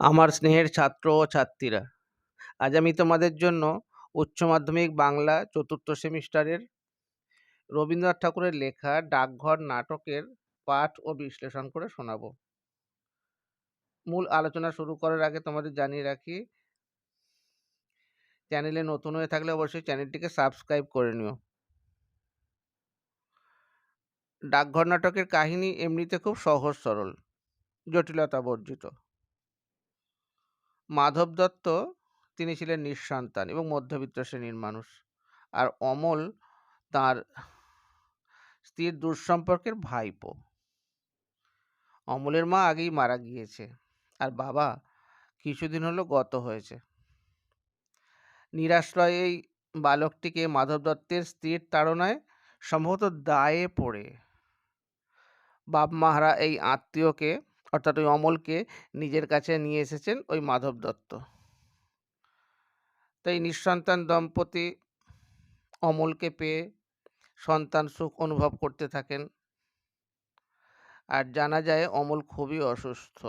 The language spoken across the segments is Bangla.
আমার স্নেহের ছাত্র ও ছাত্রীরা, আজ আমি তোমাদের জন্য উচ্চ মাধ্যমিক বাংলা চতুর্থ সেমিস্টারের রবীন্দ্রনাথ ঠাকুরের লেখা ডাকঘর নাটকের পাঠ ও বিশ্লেষণ করে শোনাবো। মূল আলোচনা শুরু করার আগে তোমাদের জানিয়ে রাখি, চ্যানেলে নতুন হয়ে থাকলে অবশ্যই চ্যানেলটিকে সাবস্ক্রাইব করে নিও। ডাকঘর নাটকের কাহিনী এমনিতে খুব সহজ সরল, জটিলতা বর্জিত। মাধব দত্ত তিনি ছিলেন নিঃসন্তান এবং মধ্যবিত্ত শ্রেণীর মানুষ, আর অমল তার স্ত্রীর দূরসম্পর্কের ভাইপো। অমলের মা আগেই মারা গিয়েছে, আর বাবা কিছুদিন হলো গত হয়েছে। নিরাশ্রয় এই বালকটিকে মাধব দত্তের স্ত্রীর তাড়নায় সম্ভবত দায়ে পড়ে বাপ মাহারা এই আত্মীয়কে অর্থাৎ ওই অমলকে নিজের কাছে নিয়ে এসেছেন ওই মাধব দত্ত। তাই নিঃসন্তান দম্পতি অমলকে পেয়ে সন্তান সুখ অনুভব করতে থাকেন। আর জানা যায় অমল খুবই অসুস্থ,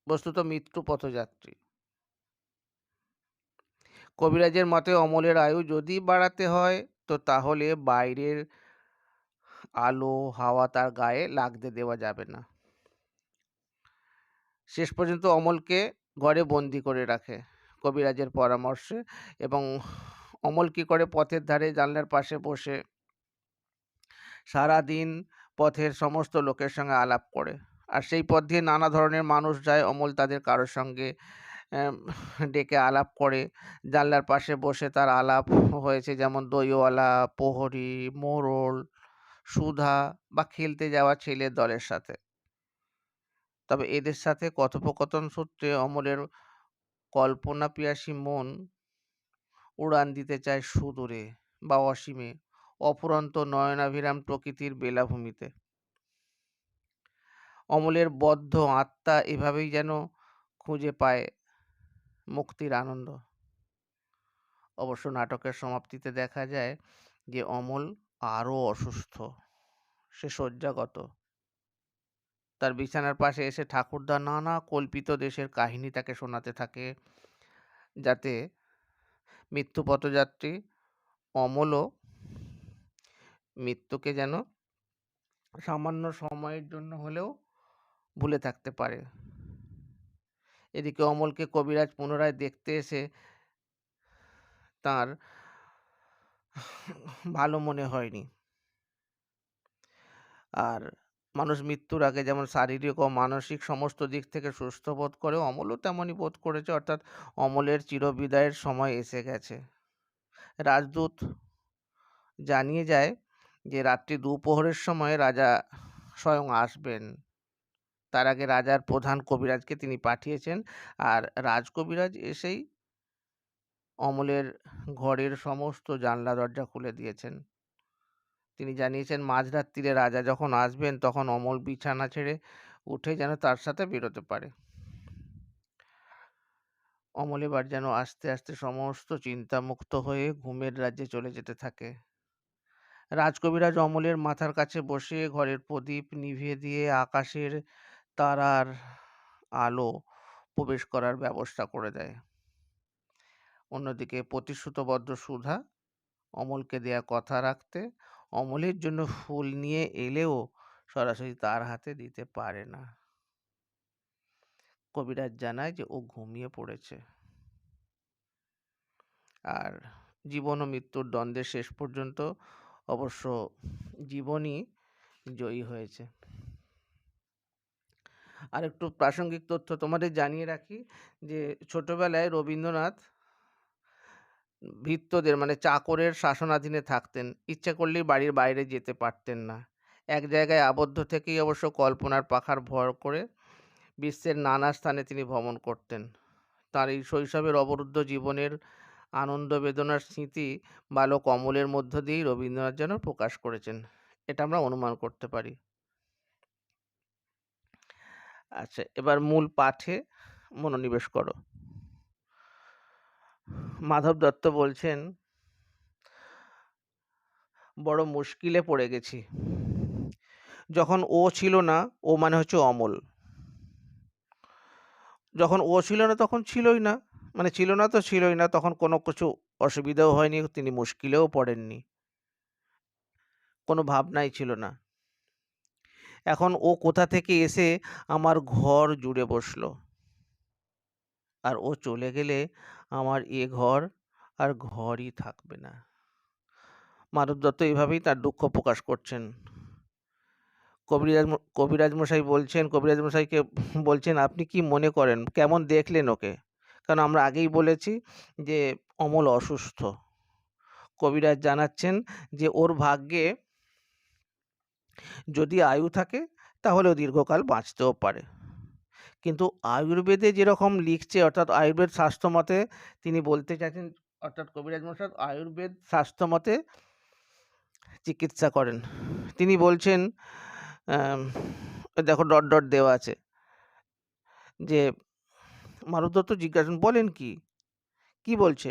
বস্তুত মৃত্যু পথযাত্রী। কবিরাজের মতে অমলের আয়ু যদি বাড়াতে হয় তো তাহলে বাইরের আলো হাওয়া তার গায়ে লাগতে দেওয়া যাবে না। শেষ পর্যন্ত অমলকে ঘরে বন্দি করে রাখে কবিরাজের পরামর্শে, এবং অমল কি করে পথের ধারে জানলার পাশে বসে সারাদিন পথের সমস্ত লোকের সঙ্গে আলাপ করে। আর সেই পথ দিয়ে নানা ধরনের মানুষ যায়, অমল তাদের কারোর সঙ্গে ডেকে আলাপ করে। জানলার পাশে বসে তার আলাপ হয়েছে যেমন দইওয়ালা, প্রহরী, মোড়ল, সুধা বা খেলতে যাওয়া ছেলের দলের সাথে। তবে এদের সাথে কথোপকথন সূত্রে অমলের কল্পনা পিয়াসী মন উড়ান দিতে চায় সুদূরে বা অসীমে, অফুরন্ত নয়নাভিরাম প্রকৃতির বেলাভূমিতে। অমলের বদ্ধ আত্মা এভাবেই যেন খুঁজে পায় মুক্তির আনন্দ। অবশ্য নাটকের সমাপ্তিতে দেখা যায় যে অমল আরও অসুস্থ, সে শয্যাগত। তার বিছানার পাশে এসে ঠাকুরদা নানা কল্পিত দেশের কাহিনী তাকে শোনাতে থাকে, যাতে মৃত্যু পথযাত্রী অমলও মৃত্যুকে যেন সামান্য সময়ের জন্য হলেও ভুলে থাকতে পারে। এদিকে অমলকে কবিরাজ পুনরায় দেখতে এসে তার ভালো মনে হয়নি। আর মানুষ মৃত্যুর আগে যেমন শারীরিক ও মানসিক সমস্ত দিক থেকে সুস্থ বোধ করে, অমলও তেমনই বোধ করেছে, অর্থাৎ অমলের চিরবিদায়ের সময় এসে গেছে। রাজদূত জানিয়ে যায় যে রাত্রি দুপহরের সময় রাজা স্বয়ং আসবেন। তার আগে রাজার প্রধান কবিরাজকে তিনি পাঠিয়েছেন, আর রাজকবিরাজ এসেই অমলের ঘরের সমস্ত জানলা দরজা খুলে দিয়েছেন। তিনি জানিয়েছেন মাঝরাত্রিরে রাজা যখন আসবেন তখন অমল বিছানা ছেড়ে উঠে যেন তার সাথে বেরোতে পারে। অমল এবার যেন আস্তে আস্তে সমস্ত চিন্তামুক্ত হয়ে ঘুমের রাজ্যে চলে যেতে থাকে। রাজকবিরাজ অমলের মাথার কাছে বসে ঘরের প্রদীপ নিভিয়ে দিয়ে আকাশের তারার আলো প্রবেশ করার ব্যবস্থা করে দেয়। অন্যদিকে প্রতিশ্রুতবদ্ধ সুধা অমলকে দেয়া কথা রাখতে অমলের জন্য ফুল নিয়ে এলেও সরাসরি তার হাতে দিতে পারে না। কবিরাজ জানায় যে ও ঘুমিয়ে পড়েছে। আর জীবন ও মৃত্যুর দ্বন্দ্বের শেষ পর্যন্ত অবশ্য জীবনই জয়ী হয়েছে। আর একটু প্রাসঙ্গিক তথ্য তোমাদের জানিয়ে রাখি যে ছোটবেলায় রবীন্দ্রনাথ ভৃত্যদের মানে চাকরের শাসনাধীনে থাকতেন, ইচ্ছা করলেই বাড়ির বাইরে যেতে পারতেন না। এক জায়গায় আবদ্ধ থেকেই অবশ্য কল্পনার পাখার ভর করে বিশ্বের নানা স্থানে তিনি ভ্রমণ করতেন। তার এই শৈশবের অবরুদ্ধ জীবনের আনন্দ বেদনার স্মৃতি বালক অমলের মধ্য দিয়েই রবীন্দ্রনাথ যেন প্রকাশ করেছেন, এটা আমরা অনুমান করতে পারি। আচ্ছা, এবার মূল পাঠে মনোনিবেশ করো। মাধব দত্ত বলছেন, বড় মুশকিলে পড়ে গেছি। যখন ও ছিল না, ও মানে হচ্ছে অমল, যখন ও ছিল না তখন ছিলই না। মানে ছিল না তো ছিলই না। তখন কোনো কিছু অসুবিধাও হয়নি। তিনি মুশকিলেও পড়েননি। কোনো ভাবনাই ছিল না। এখন ও কোথা থেকে এসে আমার ঘর জুড়ে বসলো। আর ও চলে গেলে আমার এ ঘর আর ঘরই থাকবে না। মাধব দত্ত এভাবেই তার দুঃখ প্রকাশ করছেন। কবিরাজ মশাই বলছেন, কবিরাজ মশাইকে বলছেন, আপনি কি মনে করেন? কেমন দেখলেন ওকে? কারণ আমরা আগেই বলেছি যে অমল অসুস্থ। কবিরাজ জানাচ্ছেন যে ওর ভাগ্যে যদি আয়ু থাকে তাহলে ও দীর্ঘকাল বাঁচতেও পারে। কিন্তু আয়ুর্বেদে যেরকম লিখছে, অর্থাৎ আয়ুর্বেদ শাস্ত্র মতে তিনি বলতে চাইছেন, অর্থাৎ কবিরাজ মশাই আয়ুর্বেদ শাস্ত্র মতে চিকিৎসা করেন। তিনি বলছেন, আম দেখো ডট, ডট দেওয়া আছে যে মারুফ দত্ত জিজ্ঞাসা বলেন কি? কি বলছে?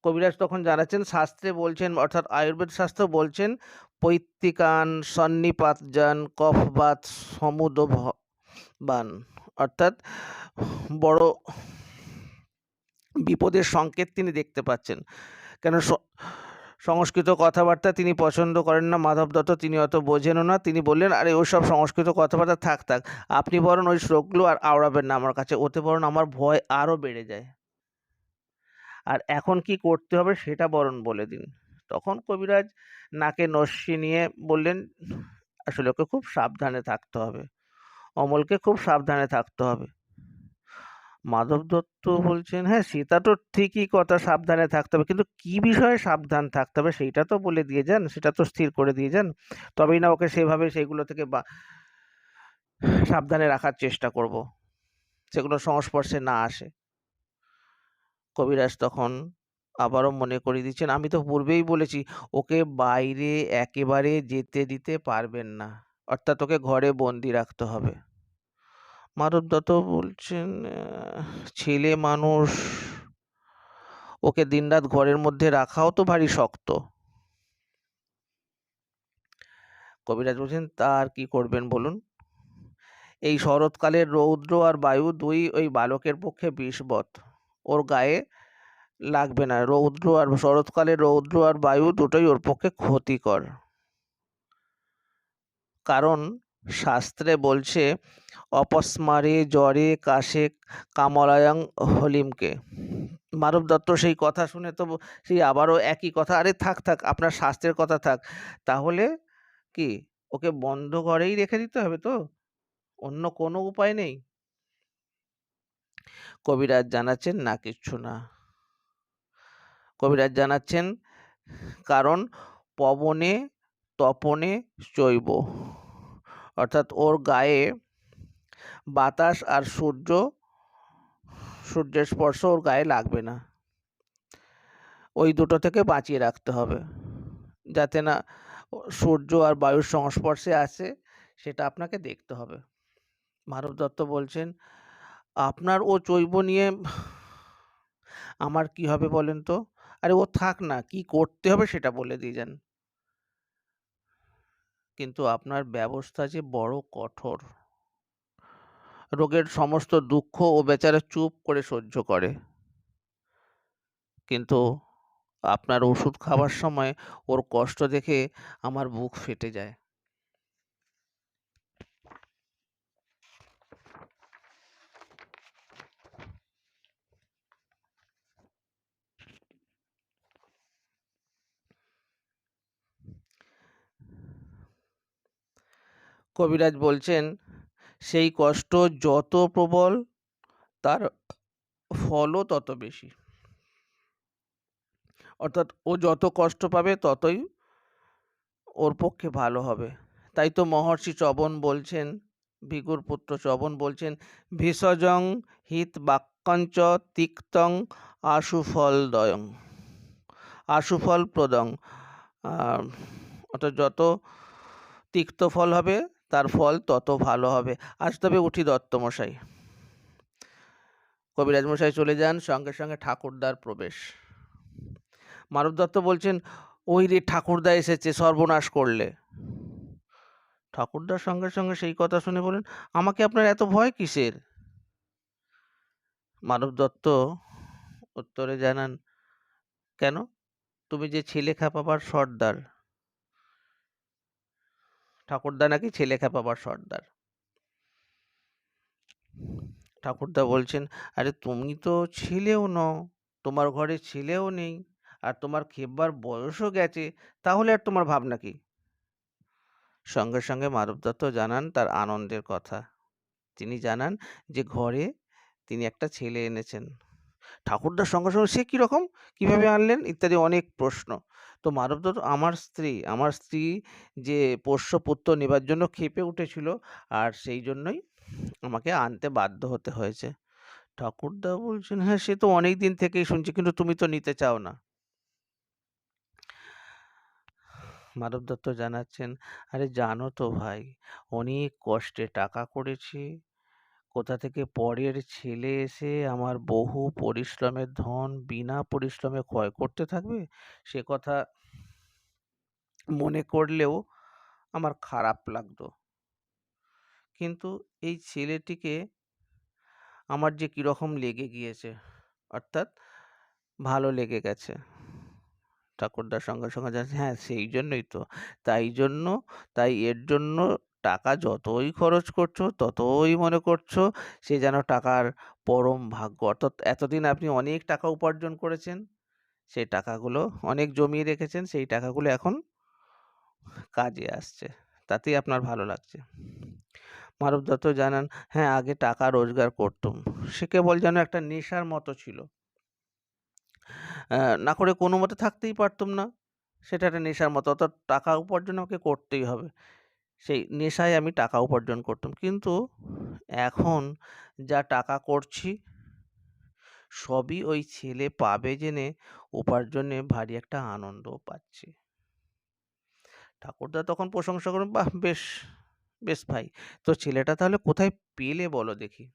কবিরাজ তখন জানাচ্ছেন, শাস্ত্রে বলছেন, অর্থাৎ আয়ুর্বেদ শাস্ত্র বলছেন, পৈত্তিকান সন্নিপাতজান কফবাত সমুদবান, অর্থাৎ বড় বিপদের সংকেত তিনি দেখতে পাচ্ছেন। কেন সংস্কৃত কথাবার্তা তিনি পছন্দ করেন না মাধব দত্ত, তিনি অত বোঝেনও না। তিনি বললেন, আরে ওইসব সংস্কৃত কথাবার্তা থাক থাক, আপনি বরং ওই শ্লোকগুলো আর আওড়াবেন না আমার কাছে, ওতে বরং আমার ভয় আরও বেড়ে যায়। আর এখন কি করতে হবে সেটা বরং বলে দিন। তখন কবিরাজ নাকে নস্যি নিয়ে বললেন, আসলে ওকে খুব সাবধানে থাকতে হবে, অমলকে খুব সাবধানে থাকতে হবে। মাধব দত্ত বলছেন, হ্যাঁ সেটা তো ঠিকই কথা, সাবধানে থাকতে হবে, কিন্তু কি বিষয়ে সাবধান থাকতে হবে সেইটা তো বলে দিয়ে যান, সেটা তো স্থির করে দিয়ে যান, তবেই না ওকে সেভাবে সেইগুলো থেকে সাবধানে রাখার চেষ্টা করব, সেগুলো সংস্পর্শে না আসে। কবিরাজ তখন আবারও মনে করিয়ে দিচ্ছেন, আমি তো পূর্বেই বলেছি ওকে বাইরে একেবারে যেতে দিতে পারবেন না, অর্থাৎ ওকে ঘরে বন্দি রাখতে হবে। মাধব দত্ত বলছেন, ছেলে মানুষ, ওকে দিনরাত ঘরের মধ্যে রাখাও তো ভারী শক্ত। কবিরাজ বলছেন, তা আর কি করবেন বলুন? এই শরৎকালের রৌদ্র আর বায়ু দুই ওই বালকের পক্ষে বিষবৎ, ওর গায়ে লাগবে না। শরৎকালের রৌদ্র আর বায়ু দুটোই ওর পক্ষে ক্ষতিকর। কারণ শাস্ত্রে বলছে, অপস্মারে জ্বরে কাশে কামলায়ং হলিমকে। মানব দত্ত সেই কথা শুনে তো সেই আবারও একই কথা, আরে থাক থাক, আপনার শাস্ত্রের কথা থাক, তাহলে কি ওকে বন্ধ ঘরেই রেখে দিতে হবে তো, অন্য কোনো উপায় নেই? কবিরাজ জানাচ্ছেন, না কিচ্ছু না। কবিরাজ জানাচ্ছেন, কারণ পবনে তপনে চৈব, অর্থাৎ ওর গায়ে বাতাস আর সূর্যের স্পর্শ ওর গায়ে লাগবে না। ওই দুটো থেকে বাঁচিয়ে রাখতে হবে, যাতে না সূর্য আর বায়ুর সংস্পর্শে আসে, সেটা আপনাকে দেখতে হবে। মানব দত্ত বলছেন, আপনার ও চৈব নিয়ে আমার কি হবে বলেন তো? আরে ও থাক না, কি করতে হবে সেটা বলে দিয়ে যান। কিন্তু আপনার ব্যবস্থা যে বড় কঠোর। রোগের সমস্ত দুঃখ ও বেচারা চুপ করে সহ্য করে, কিন্তু আপনার ওষুধ খাবার সময় ওর কষ্ট দেখে আমার বুক ফেটে যায়। কবিরাজ বলছেন, সেই কষ্ট যত প্রবল তার ফলও তত বেশি, অর্থাৎ ও যত কষ্ট পাবে ততই ওর পক্ষে ভালো হবে। তাই তো মহর্ষি চবন বলছেন, ভিগুর পুত্র চবন বলছেন, ভেষজং হিত বাক্যঞ্চ তিক্তং আশুফলদয়ং, আশুফল প্রদং, অর্থাৎ যত তিক্ত ফল হবে তার ফল তত ভালো হবে। আজ তবে উঠি দত্তমশাই। কবিরাজ মশাই চলে যান, সঙ্গে সঙ্গে ঠাকুরদার প্রবেশ। মানব দত্ত বলছেন, ওই রে ঠাকুরদা এসেছে, সর্বনাশ করলে। ঠাকুরদার সঙ্গে সঙ্গে সেই কথা শুনে বলেন, আমাকে আপনার এত ভয় কিসের? মানব দত্ত উত্তরে জানান, কেন? তুমি যে ছেলে খেপাবার সর্দার। ঠাকুরদা নাকি ছেলে খেপাবার সর্দার। ঠাকুরদা বলছেন, আরে তুমি তো ছেলেও নও, তোমার ঘরে ছেলেও নেই, আর তোমার খেপবার বয়সও গেছে, তাহলে আর তোমার ভাবনা কি? সঙ্গে সঙ্গে মাধব দত্ত জানান তার আনন্দের কথা। তিনি জানান যে ঘরে তিনি একটা ছেলে এনেছেন। ঠাকুরদার সঙ্গে সঙ্গে, সে কিরকম, কিভাবে আনলেন, ইত্যাদি অনেক প্রশ্ন। তো মাধব দত্ত, আমার স্ত্রী যে পোষ্যপুত্র নেবার জন্য ক্ষেপে উঠেছিল, আর সেই জন্যই আমাকে আনতে বাধ্য হতে হয়েছে। ঠাকুরদা বলছেন, হ্যাঁ সে তো অনেক দিন থেকেই শুনছি, কিন্তু তুমি তো নিতে চাও না। মাধব দত্ত জানাচ্ছেন, আরে জানো তো ভাই, অনেক কষ্টে টাকা করেছি, কোথা থেকে পরের ছেলে এসে আমার বহু পরিশ্রমের ধন বিনা পরিশ্রমে ক্ষয় করতে থাকবে, সে কথা মনে করলেও আমার খারাপ লাগতো। কিন্তু এই ছেলেটিকে আমার যে কিরকম লেগে গিয়েছে, অর্থাৎ ভালো লেগে গেছে। ঠাকুরদার সঙ্গে সঙ্গে জানাচ্ছে, হ্যাঁ সেই জন্যই তো, তাই জন্য, তাই এর জন্য টাকা যতই খরচ করছো ততই মনে করছো সে যেন টাকার পরম ভাগ্য। অর্থাৎ এতদিন আপনি অনেক টাকা উপার্জন করেছেন, সেই টাকাগুলো অনেক জমিয়ে রেখেছেন, সেই টাকাগুলো এখন কাজে আসছে, তাতেই আপনার ভালো লাগছে। মানব দত্ত জানান, হ্যাঁ আগে টাকা রোজগার করতুম, সে কেবল যেন একটা নেশার মতো ছিল, না করে কোনো মতে থাকতেই পারতুম না, সেটা একটা নেশার মতো, অর্থাৎ টাকা উপার্জন আমাকে করতেই হবে, সেই নেশায় আমি টাকা উপার্জন করতাম। কিন্তু এখন যা টাকা করছি সবই ওই ছেলে পাবে জেনে উপার্জনে ভারী একটা আনন্দও পাচ্ছি। ঠাকুরদা তখন প্রশংসা করেন, বাহ বেশ, বেশ ভাই, তো ছেলেটা তাহলে কোথায় পেলে বলো দেখি।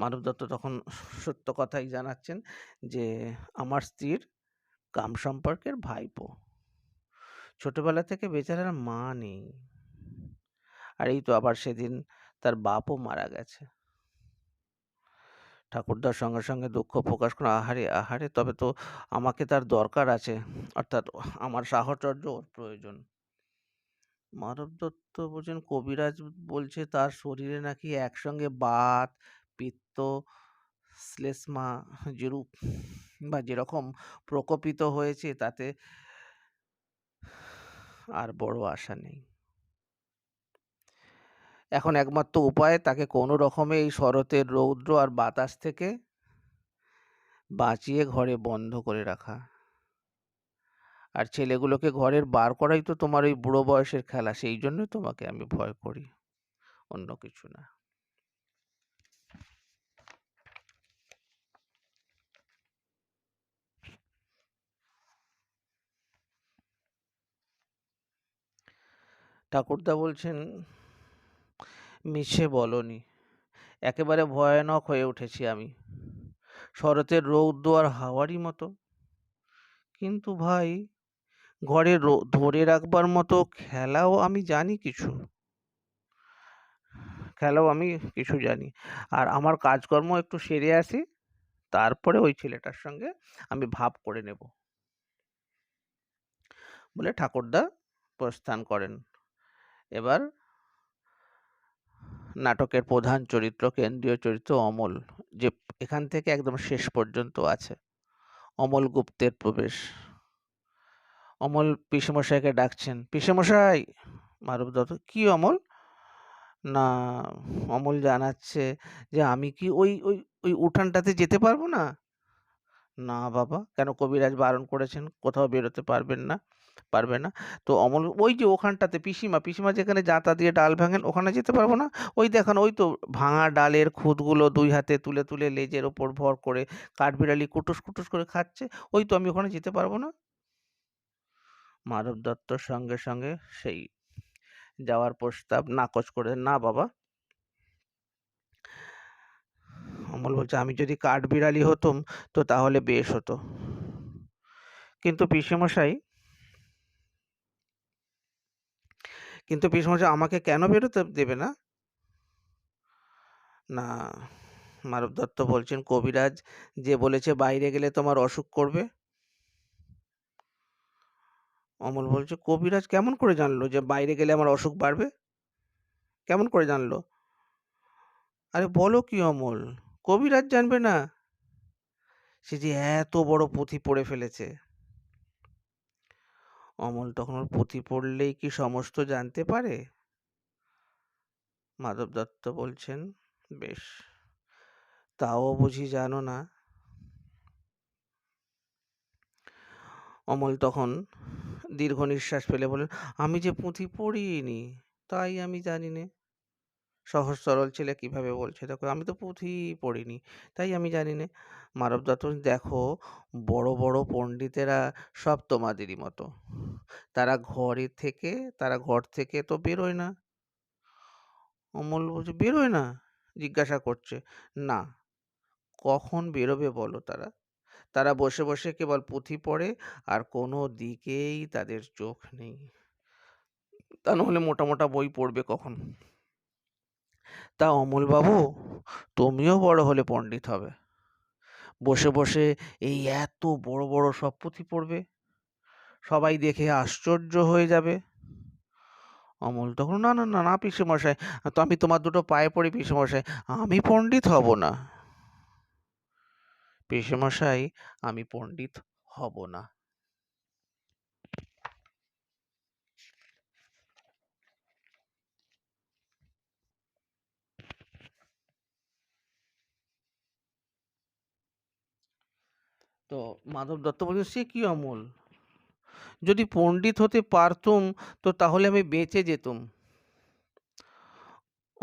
মানব দত্ত তখন সত্য কথাই জানাচ্ছেন যে আমার স্ত্রীর কাম সম্পর্কের ভাইপো, ছোটবেলা থেকে বেচারার মা নেই, আর এই তো আবার সেদিন তার বাপও মারা গেছে। ঠাকুরদার সঙ্গে সঙ্গে দুঃখ প্রকাশ করে, আহারে আহারে, তবে তো আমাকে তার দরকার আছে, অর্থাৎ আমার সাহচর্য ওর প্রয়োজন। মাধব দত্ত বলছেন, কবিরাজ বলছে তার শরীরে নাকি একসঙ্গে বাত, পিত্ত, শ্লেষ্মা যেরূপ বা যেরকম প্রকোপিত হয়েছে, তাতে আর বড় আশা নেই। এখন একমাত্র উপায় তাকে কোনো রকমে এই শরতের রৌদ্র আর বাতাস থেকে বাঁচিয়ে ঘরে বন্ধ করে রাখা। আর ছেলেগুলোকে ঘরের বার করাই তো তোমার ওই বুড়ো বয়সের খেলা, সেই জন্যই তোমাকে আমি ভয় করি, অন্য কিছু না। ঠাকুরদা বলছেন, মিছে বলনি, একেবারে ভয়ানক হয়ে উঠেছি আমি, শরতের রৌদ্র আর হাওয়ারই মতো। কিন্তু ভাই, ঘরে ধরে রাখবার মতো খেলাও আমি জানি কিছু, জানি। আর আমার কাজকর্ম একটু সেরে আসি, তারপরে ওই ছেলেটার সঙ্গে আমি ভাব করে নেব, বলে ঠাকুরদা প্রস্থান করেন। এবার নাটকের প্রধান চরিত্র, কেন্দ্রীয় চরিত্র অমল, যে এখান থেকে একদম শেষ পর্যন্ত আছে, অমল গুপ্তের প্রবেশ। অমল পিসেমশাইকে ডাকছেন, পিসেমশাই। মারুফ দত্ত, কি অমল? না, অমল জানাচ্ছে যে আমি কি ওই ওই ওই উঠানটাতে যেতে পারবো না? না বাবা, কেন, কবিরাজ বারণ করেছেন কোথাও বেরোতে পারবে না। তো অমল, ওই যে ওখানটাতে পিসিমা যেখানে জাঁতা দিয়ে ডাল ভাঙেন, ওখানে যেতে পারবো না? ওই দেখান, ওই তো ভাঙা ডালের খুঁতগুলো দুই হাতে তুলে তুলে লেজের ওপর ভর করে কাঠবিড়ালি কুটুস কুটুস করে খাচ্ছে, ওই তো আমি ওখানে যেতে পারবো না। মাধব দত্তর সঙ্গে সঙ্গে সেই যাওয়ার প্রস্তাব নাকচ করে, না বাবা। অমল বলছে, আমি যদি কাঠবিড়ালি হতুম তো তাহলে বেশ হতো, কিন্তু পিসেমশাই, আমাকে কেন বেরোতে দেবে না? না, মানব দত্ত বলছেন, কবিরাজ যে বলেছে বাইরে গেলে তোমার অসুখ করবে? অমল বলছে, কবিরাজ কেমন করে জানলো যে বাইরে গেলে আমার অসুখ বাড়বে? কেমন করে জানলো? আরে বলো কি অমল, কবিরাজ জানবে না? সে যে এত বড় পুঁথি পড়ে ফেলেছে। অমল তখন ওর পুঁথি পড়লেই কি সমস্ত জানতে পারে? মাধব দত্ত বলছেন, বেশ, তাও বুঝি জানো না? অমল তখন দীর্ঘ নিঃশ্বাস ফেলে বললেন, আমি যে পুঁথি পড়িনি, তাই আমি জানি নে। সহজ সরল ছেলে কিভাবে বলছে দেখো, আমি তো পুঁথিই পড়িনি, তাই আমি জানি নে। মানব দত্ত বলছেন, দেখো, বড় বড় পণ্ডিতেরা সব তোমাদেরই মতো। তারা তারা ঘর থেকে তো বেরোয় না। অমল বলছে, বেরোয় না? জিজ্ঞাসা করছে। না। কখন বেরোবে বলো তারা? তারা বসে বসে কেবল পুঁথি পড়ে, আর কোনো দিকেই তাদের চোখ নেই। তা নাহলে মোটা মোটা বই পড়বে কখন? তা অমলবাবু, তুমিও বড় হলে পণ্ডিত হবে। বসে বসে এই এত বড় বড় সব পুঁথি পড়বে, সবাই দেখে আশ্চর্য হয়ে যাবে। অমল তখন, না না না না পিসেমশাই, তো আমি তোমার দুটো পায়ে পড়ি পিসেমশাই, আমি পণ্ডিত হব না। পিসেমশাই, আমি পণ্ডিত হব না। তো মাধব দত্ত বলছেন, সে কি অমল, যদি পণ্ডিত হতে পারতুম তো তাহলে আমি বেঁচে যেতুম।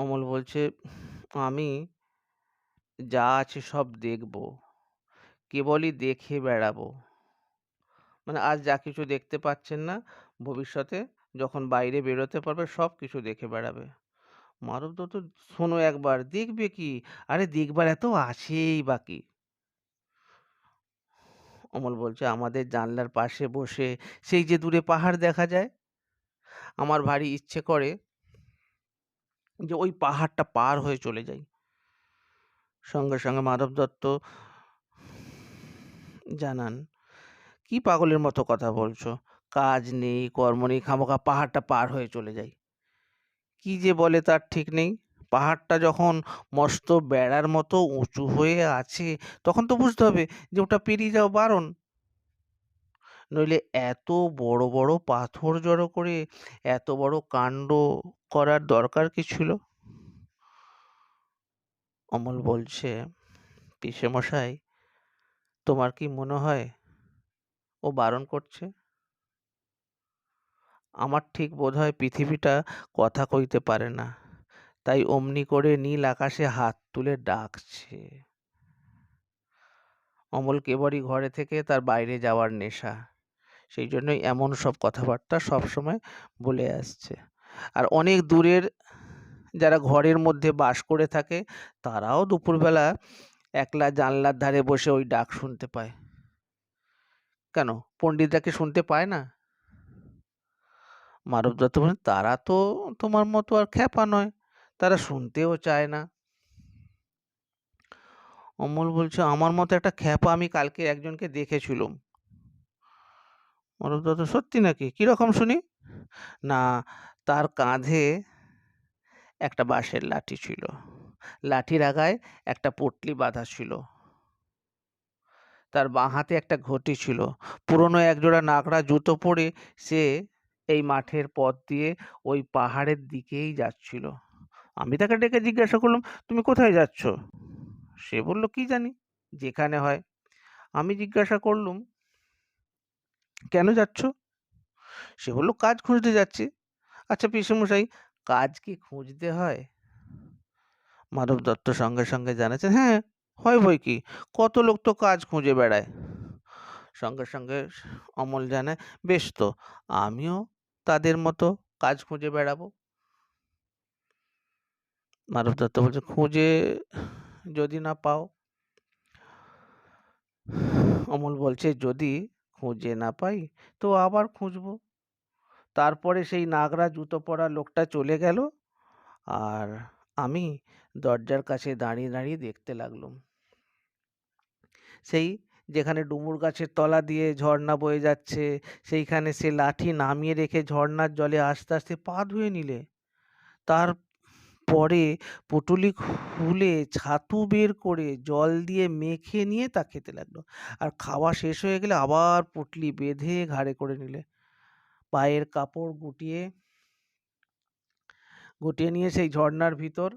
অমল বলছে, আমি যা আছে সব দেখব, কেবলই দেখে বেড়াবো। মানে আজ যা কিছু দেখতে পাচ্ছেন না, ভবিষ্যতে যখন বাইরে বেরোতে পারবে সব কিছু দেখে বেড়াবে। মাধব দত্ত, শোনো একবার, দেখবে কি? আরে দেখবার এত আছেই বাকি। অমল বলছে, আমাদের জানলার পাশে বসে সেই যে দূরে পাহাড় দেখা যায়, আমার ভারী ইচ্ছে করে যে ওই পাহাড়টা পার হয়ে চলে যাই। সঙ্গে সঙ্গে মাধব দত্ত জানান, কি পাগলের মতো কথা বলছো? কাজ নেই, কর্ম নেই, খামোখা পাহাড়টা পার হয়ে চলে যাই? কি যে বলে তার ঠিক নেই। পাহাড়টা যখন মস্ত বেড়ার মতো উঁচু হয়ে আছে, তখন তো বুঝতে হবে যে ওটা পেরিয়ে যাওয়া বারণ। নইলে এত বড় বড় পাথর জড়ো করে এত বড় কাণ্ড করার দরকার কি ছিল? অমল বলছে, পিসেমশাই, তোমার কি মনে হয় ও বারণ করছে? আমার ঠিক বোধ হয় পৃথিবীটা কথা কইতে পারে না, তাই অমনি করে নীল আকাশে হাত তুলে ডাকছে। অমল কেবলই ঘরে থেকে তার বাইরে যাওয়ার নেশা, সেই জন্যই এমন সব কথাবার্তা সবসময় বলে আসছে। আর অনেক দূরের যারা ঘরের মধ্যে বাস করে থাকে, তারাও দুপুরবেলা একলা জানলার ধারে বসে ওই ডাক শুনতে পায়। কেন, পণ্ডিতরা কি শুনতে পায় না? মানব দত্ত বলেন, তারা তো তোমার মতো আর খ্যাপা নয়, তারা শুনতেও চায় না। অমল বলছে, আমার মতো একটা খ্যাপা আমি কালকে একজনকে দেখেছিলুম। মানব দত্ত, সত্যি নাকি? কিরকম শুনি? না, তার কাঁধে একটা বাঁশের লাঠি ছিল, লাঠির আগায় একটা পুঁটলি বাঁধা ছিল, তার বাঁ হাতে একটা ঘটি ছিল, পুরনো একজোড়া নাগড়া জুতো পরে সে এই মাঠের পথ দিয়ে ওই পাহাড়ের দিকেই যাচ্ছিল। আমি তাকে ডেকে জিজ্ঞাসা করলাম, তুমি কোথায় যাচ্ছ? সে বলল, কি জানি, যেখানে হয়। আমি জিজ্ঞাসা করলুম, কেন যাচ্ছ? সে বলল, কাজ খুঁজতে যাচ্ছি। আচ্ছা পিসেমশাই, কাজ কি খুঁজতে হয়? মাধব দত্ত সঙ্গে সঙ্গে জানাচ্ছেন, হ্যাঁ, হয় বই কি, কত লোক তো কাজ খুঁজে বেড়ায়। সঙ্গে সঙ্গে অমল জানায়, বেশ তো, আমিও তাদের মতো কাজ খুঁজে বেড়াবো। মাধব দত্ত বলছে, খুঁজে যদি না পাও? অমল বলছে, যদি খুঁজে না পাই তো আবার খুঁজবো। তারপরে সেই নাগরা জুতো পরা লোকটা চলে গেল, আর আমি দরজার কাছে দাঁড়িয়ে দাঁড়িয়ে দেখতে লাগলুম। সেই যেখানে ডুমুর গাছের তলা দিয়ে ঝর্ণা বয়ে যাচ্ছে, সেইখানে সে লাঠি নামিয়ে রেখে ঝর্ণার জলে আস্তে আস্তে পা ধুয়ে নিলে। তারপরে পুঁটুলি খুলে ছাতু বের করে জল দিয়ে মেখে নিয়ে তা খেতে লাগলো। আর খাওয়া শেষ হয়ে গেলে আবার পুঁটলি বেঁধে ঘাড়ে করে নিলে। পায়ের কাপড় গুটিয়ে গুটিয়ে নিয়ে সেই ঝর্ণার ভিতর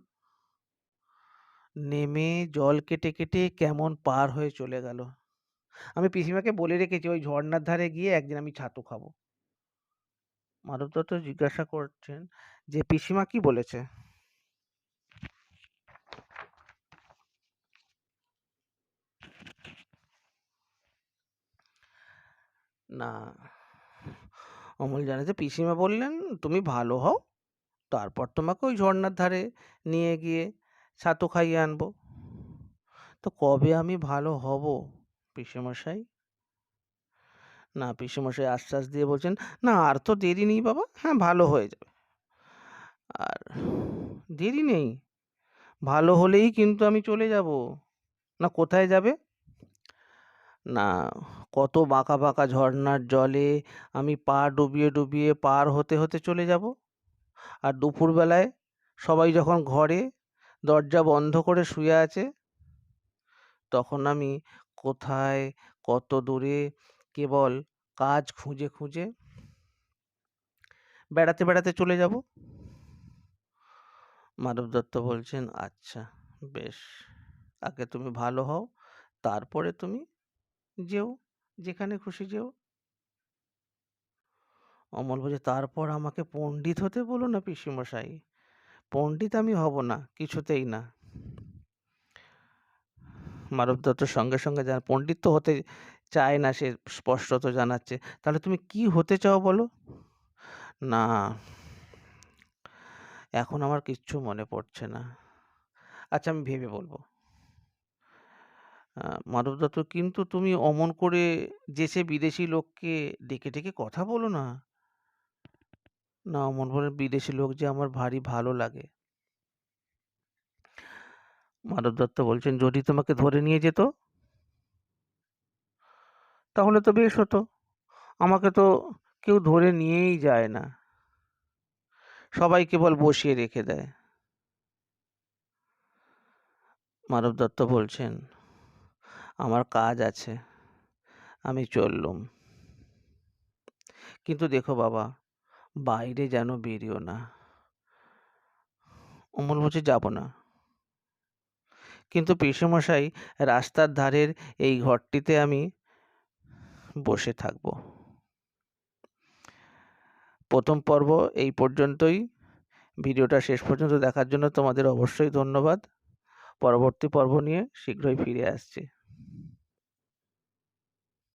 নেমে জল কেটে কেটে কেমন পার হয়ে চলে গেল। আমি পিসিমাকে বলে রেখেছি ওই ঝর্ণার ধারে গিয়ে একদিন আমি ছাতু খাবো। মাধব দত্ত জিজ্ঞাসা করছেন যে পিসিমা কি বলেছে? না, অমল জানাচ্ছে পিসিমা বললেন তুমি ভালো হও, তারপর তোমাকে ওই ঝর্ণার ধারে নিয়ে গিয়ে ছাতু খাইয়ে আনবো। তো কবে আমি ভালো হব পিসেমশাই? না, পিসেমশাই আশ্বাস দিয়ে বলছেন, না আর তো দেরি নেই বাবা, হ্যাঁ ভালো হয়ে যাবে। আর দেরি নেই, ভালো হলেই কিন্তু আমি চলে যাব। না, কোথায় যাবে? না, কত বাঁকা বাঁকা ঝর্ণার জলে আমি পা ডুবিয়ে ডুবিয়ে পার হতে হতে চলে যাব। আর দুপুরবেলায় সবাই যখন ঘরে দরজা বন্ধ করে শুয়ে আছে, তখন আমি কোথায়, কত দূরে, কেবল কাজ খুঁজে খুঁজে বেড়াতে বেড়াতে চলে যাব। মাধব দত্ত বলছেন, আচ্ছা বেশ, আগে তুমি ভালো হও, তারপরে তুমি যেও, যেখানে খুশি যেও। অমল বলছে, তারপর আমাকে পণ্ডিত হতে বলো না পিসিমশাই, পণ্ডিত আমি হব না, কিছুতেই না। মাধব দত্ত সঙ্গে সঙ্গে পণ্ডিত তো হতে চায় না, সে স্পষ্টত জানাচ্ছে। তাহলে তুমি কি হতে চাও বলো? না, এখন আমার কিচ্ছু মনে পড়ছে না। আচ্ছা আমি ভেবে বলবো। মাধব দত্ত, কিন্তু তুমি অমন করে যে সে বিদেশি লোককে ডেকে ডেকে কথা বলো না। না, অমন বলে বিদেশি লোক যে আমার ভারী ভালো লাগে। মাধব দত্ত বলছেন, যদি তোমাকে ধরে নিয়ে যেত তাহলে তো বেশ হতো। আমাকে তো কেউ ধরে নিয়েই যায় না, সবাই কেবল বসিয়ে রেখে দেয়। মাধব দত্ত বলছেন, আমার কাজ আছে, আমি চললুম। কিন্তু দেখো বাবা, বাইরে যেন বেরিও না। অমল বলছে, যাব না। কিন্তু পিসেমশাই, রাস্তার ধারের এই ঘরটিতে আমি বসে থাকব। প্রথম পর্ব এই পর্যন্তই। ভিডিওটা শেষ পর্যন্ত দেখার জন্য তোমাদের অবশ্যই ধন্যবাদ। পরবর্তী পর্ব নিয়ে শীঘ্রই ফিরে আসছি।